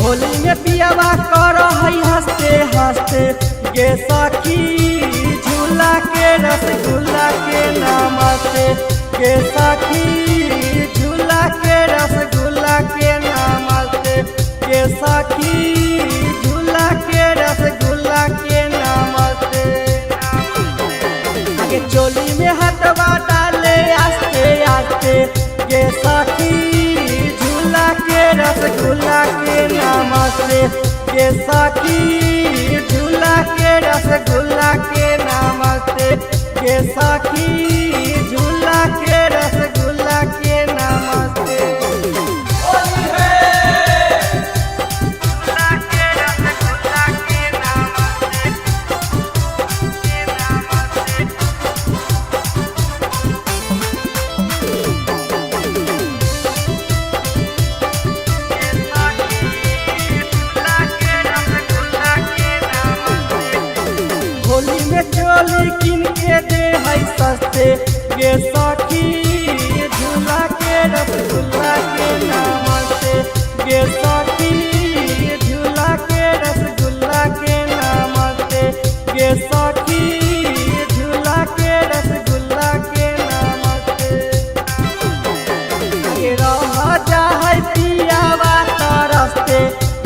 होली में पियावा कर हंसते हंसते गे सखी झूला के रसगुल्ला के नाम से गे सखी झूला के रसगुल्ला के नाम से गे सखी झूला के रसगुल्ला के नाम से आगे चोली में हथवा डाले आस्ते आस्ते गे सखी झूला के रसगुल्ला के नाम से गे सखी झूला के रसगुल्ला के नाम से गे सखी झूला के रसगुल्ला के नाम से होली में चोली किन के दे है सस्ते गे सखी झूला के रसगुल्ला के नाम से गे सखी झूला के रसगुल्ला के नाम से गे सखी झूला के रसगुल्ला के नाम से गे रह जा है पियावा तरसते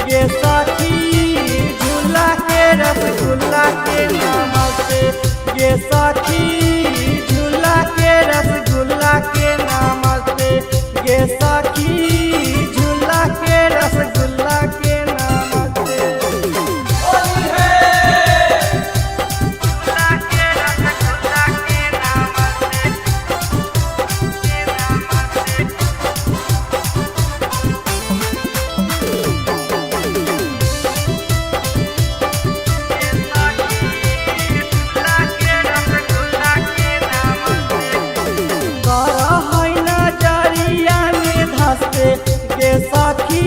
गे सखी झूला के रसगुल्ला के नाम से गे सखी झूला के रसगुल्ला के नाम से गे सखी झूला के रसगुल्ला के नाम से गे सखी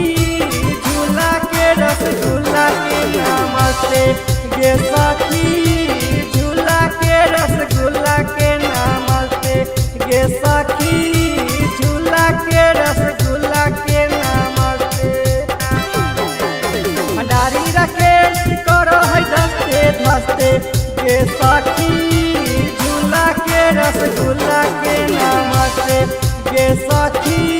झूला के रसगुल्ला के नाम से गे सखी झूला के रसगुल्ला के नाम से गे सखी झूला के रसगुल्ला के नाम से भंडारी राकेश करो है धस्ते धस्ते गे सखी झूला के रसगुल्ला के नाम से गे सखी